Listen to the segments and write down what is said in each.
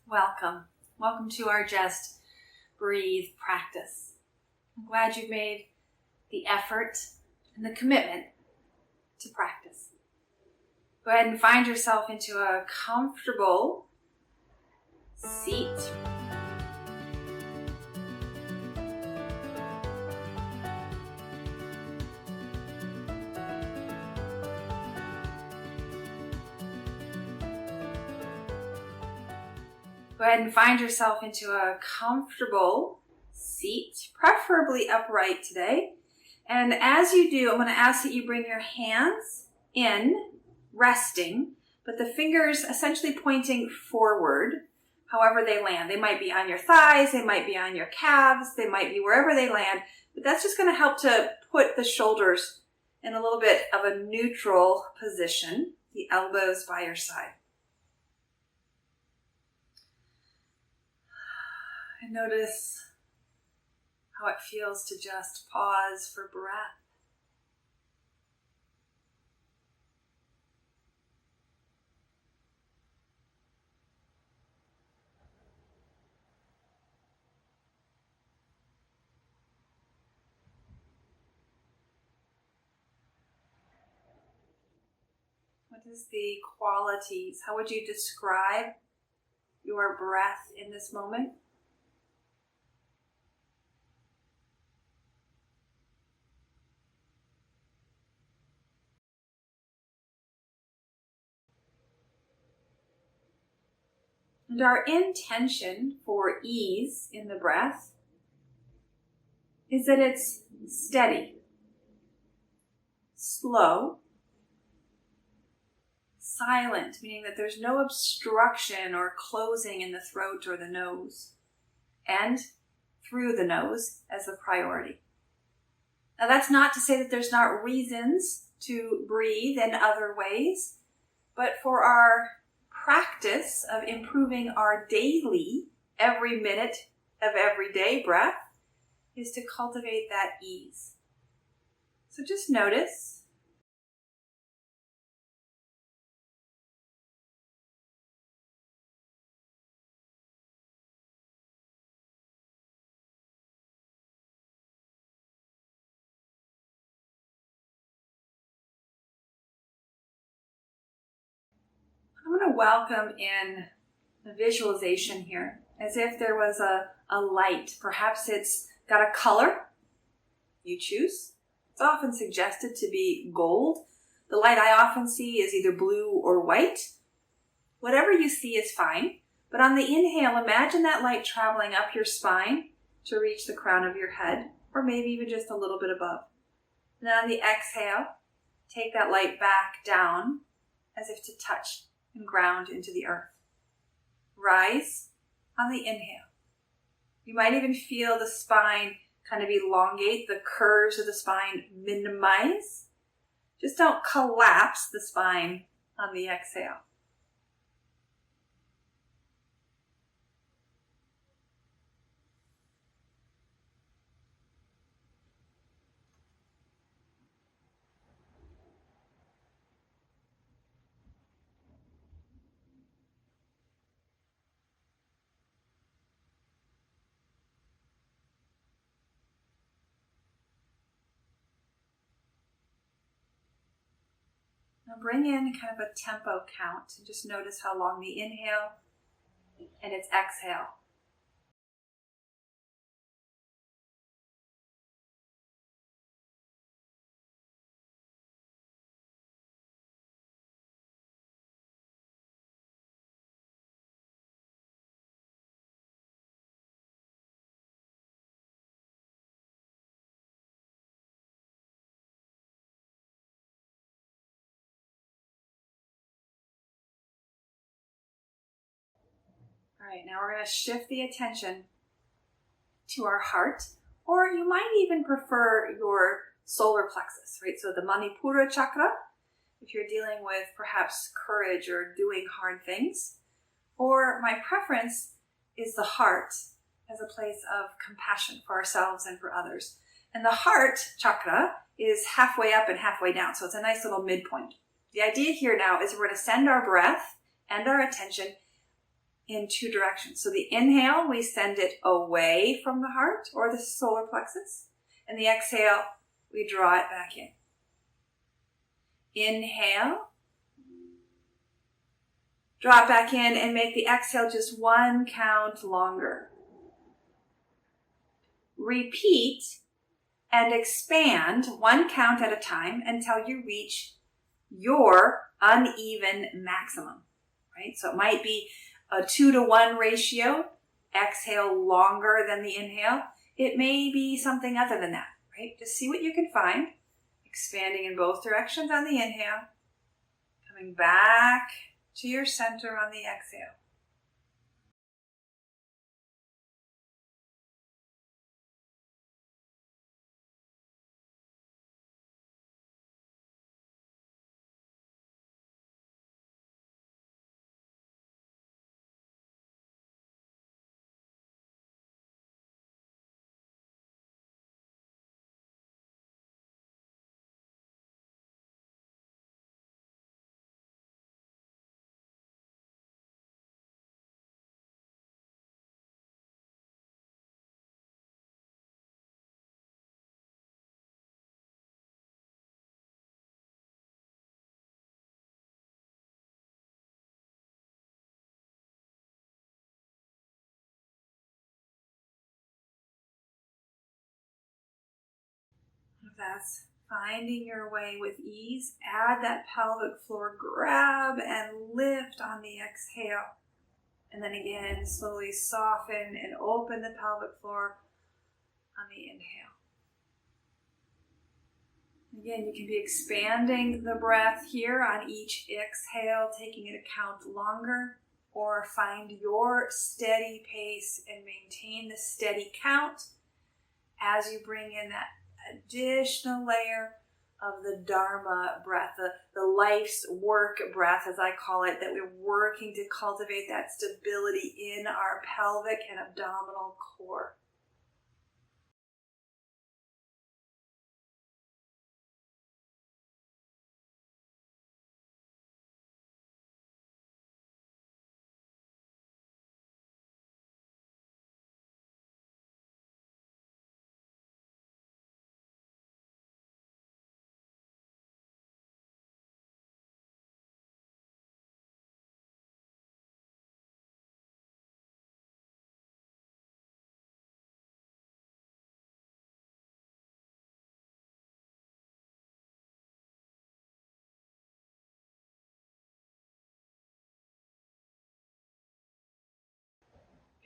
Welcome. Welcome to our Just Breathe practice. I'm glad you've made the effort and the commitment to practice. Go ahead and find yourself into a comfortable seat. Go ahead and find yourself into a comfortable seat, preferably upright today. And as you do, I'm going to ask that you bring your hands in, resting, but the fingers essentially pointing forward, however they land. They might be on your thighs, they might be on your calves, they might be wherever they land, but that's just going to help to put the shoulders in a little bit of a neutral position, the elbows by your side. And notice how it feels to just pause for breath. What is the qualities? How would you describe your breath in this moment? And our intention for ease in the breath is that it's steady, slow, silent, meaning that there's no obstruction or closing in the throat or the nose, and through the nose as the priority. Now that's not to say that there's not reasons to breathe in other ways, but for our practice of improving our daily, every minute of everyday breath is to cultivate that ease. So just notice. I'm going to welcome in a visualization here, as if there was a light. Perhaps it's got a color you choose. It's often suggested to be gold. The light I often see is either blue or white. Whatever you see is fine. But on the inhale, imagine that light traveling up your spine to reach the crown of your head, or maybe even just a little bit above. And then on the exhale, take that light back down as if to touch and ground into the earth. Rise on the inhale. You might even feel the spine kind of elongate, the curves of the spine minimize. Just don't collapse the spine on the exhale. Now bring in kind of a tempo count and just notice how long the inhale and its exhale. All right, now we're going to shift the attention to our heart, or you might even prefer your solar plexus, right? So the Manipura chakra, if you're dealing with perhaps courage or doing hard things, or my preference is the heart as a place of compassion for ourselves and for others. And the heart chakra is halfway up and halfway down, so it's a nice little midpoint. The idea here now is we're going to send our breath and our attention in two directions. So the inhale, we send it away from the heart or the solar plexus. And the exhale, we draw it back in. Inhale. Draw it back in and make the exhale just one count longer. Repeat and expand one count at a time until you reach your uneven maximum, right? So it might be a 2-to-1 ratio, exhale longer than the inhale. It may be something other than that, right? Just see what you can find. Expanding in both directions on the inhale, coming back to your center on the exhale. That's finding your way with ease. Add that pelvic floor grab and lift on the exhale. And then again, slowly soften and open the pelvic floor on the inhale. Again, you can be expanding the breath here on each exhale, taking it a count longer, or find your steady pace and maintain the steady count as you bring in that additional layer of the Dharma breath, the life's work breath, as I call it, that we're working to cultivate that stability in our pelvic and abdominal core.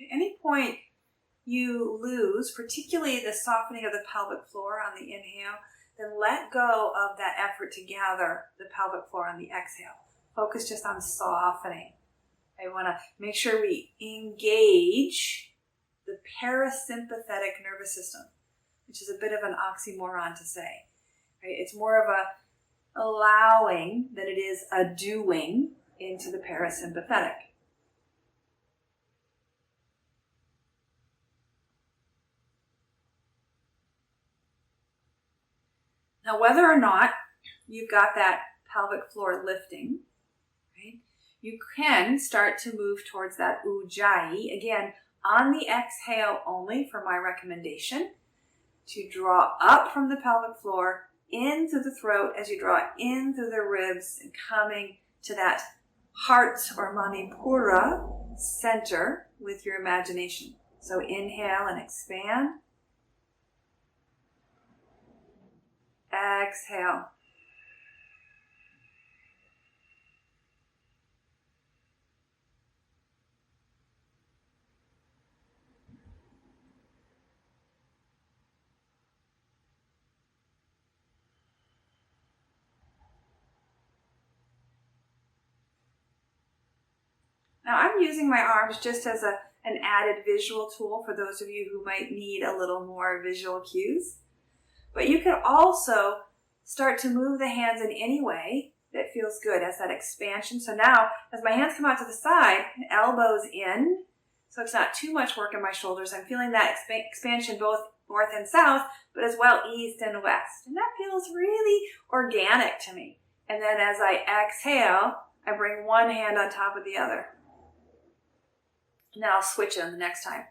At any point you lose, particularly the softening of the pelvic floor on the inhale, then let go of that effort to gather the pelvic floor on the exhale. Focus just on softening. I want to make sure we engage the parasympathetic nervous system, which is a bit of an oxymoron to say. Right? It's more of a allowing than it is a doing into the parasympathetic. Now, whether or not you've got that pelvic floor lifting, right, you can start to move towards that Ujjayi. Again, on the exhale only for my recommendation, to draw up from the pelvic floor into the throat as you draw in through the ribs and coming to that heart or Manipura center with your imagination. So inhale and expand. Exhale. Now I'm using my arms just as an added visual tool for those of you who might need a little more visual cues. But you can also start to move the hands in any way that feels good as that expansion. So now, as my hands come out to the side, elbows in, so it's not too much work in my shoulders. I'm feeling that expansion both north and south, but as well east and west. And that feels really organic to me. And then as I exhale, I bring one hand on top of the other. And then I'll switch them the next time.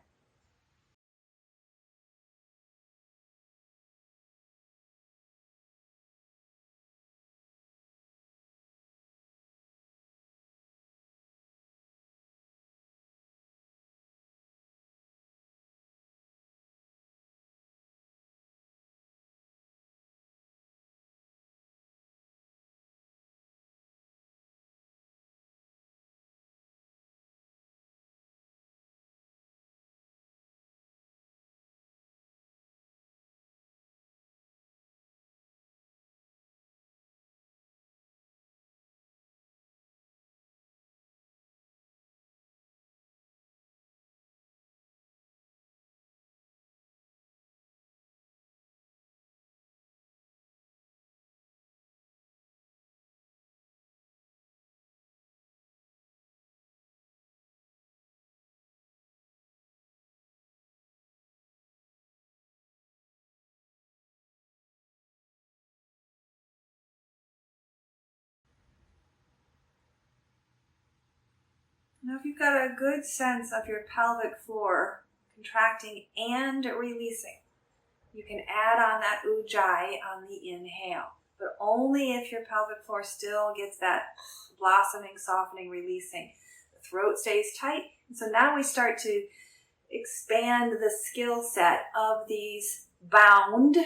Now, if you've got a good sense of your pelvic floor contracting and releasing, you can add on that ujjayi on the inhale, but only if your pelvic floor still gets that blossoming, softening, releasing. The throat stays tight. And so now we start to expand the skill set of these bandhas,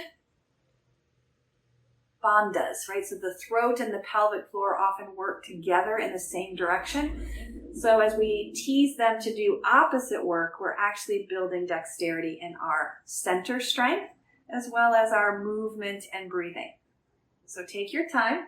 right? So the throat and the pelvic floor often work together in the same direction. So as we tease them to do opposite work, we're actually building dexterity in our center strength, as well as our movement and breathing. So take your time.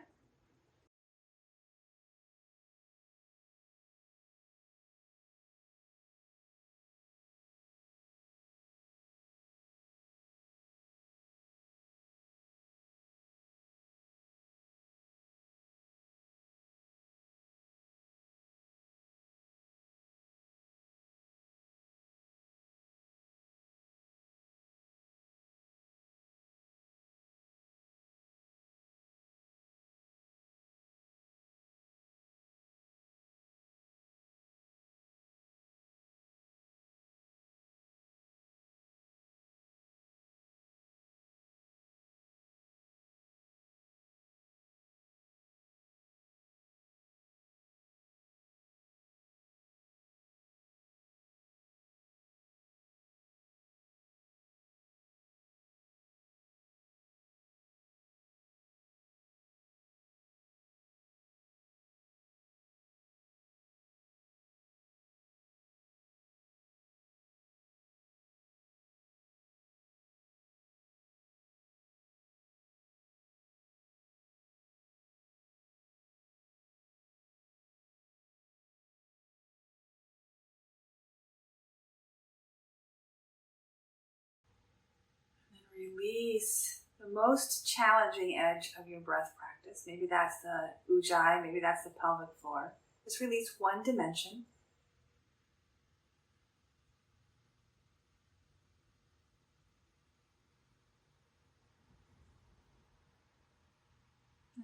Release the most challenging edge of your breath practice. Maybe that's the ujjayi, maybe that's the pelvic floor. Just release one dimension.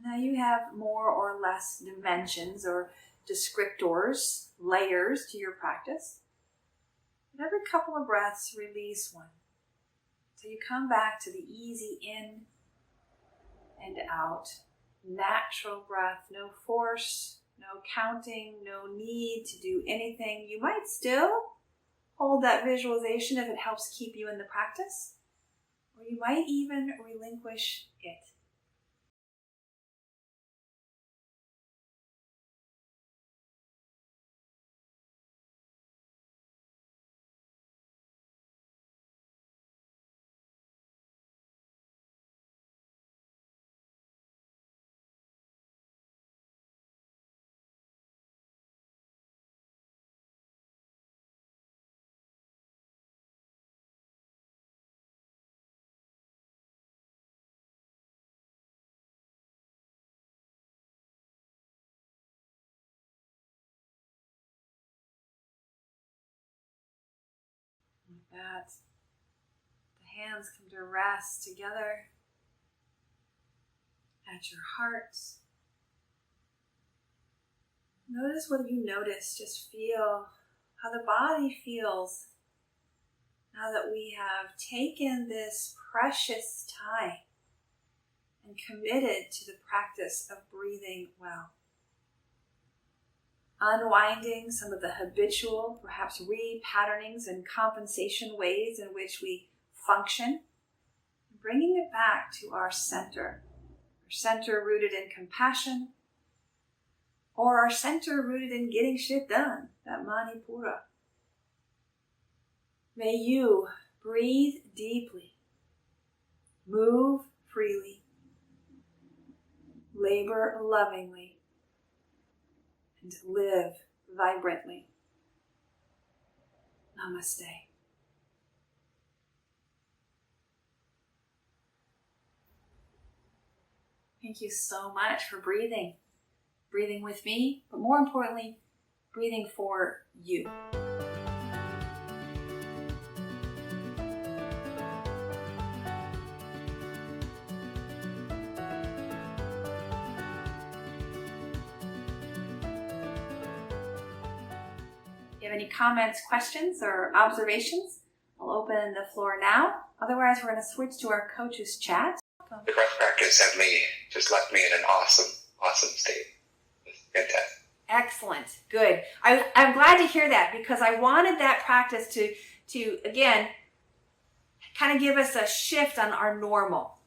Now you have more or less dimensions or descriptors, layers to your practice. And every couple of breaths, release one. So you come back to the easy in and out, natural breath, no force, no counting, no need to do anything. You might still hold that visualization if it helps keep you in the practice, or you might even relinquish it. Like that. The hands come to rest together at your heart. Notice what you notice. Just feel how the body feels now that we have taken this precious time and committed to the practice of breathing well. Unwinding some of the habitual, perhaps repatternings and compensation ways in which we function, bringing it back to our center rooted in compassion, or our center rooted in getting shit done, that Manipura. May you breathe deeply, move freely, labor lovingly, and live vibrantly. Namaste. Thank you so much for breathing. Breathing with me, but more importantly, breathing for you. If you have any comments, questions, or observations, I'll open the floor now. Otherwise, we're going to switch to our coaches chat. The breath practice had just left me in an awesome state. It's fantastic. Excellent. Good. I'm glad to hear that, because I wanted that practice to again, kind of give us a shift on our normal.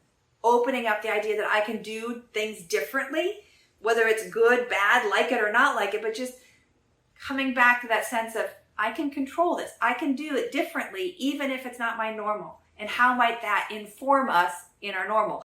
Opening up the idea that I can do things differently, whether it's good, bad, like it or not like it, but just coming back to that sense of I can control this. I can do it differently, even if it's not my normal. And how might that inform us in our normal?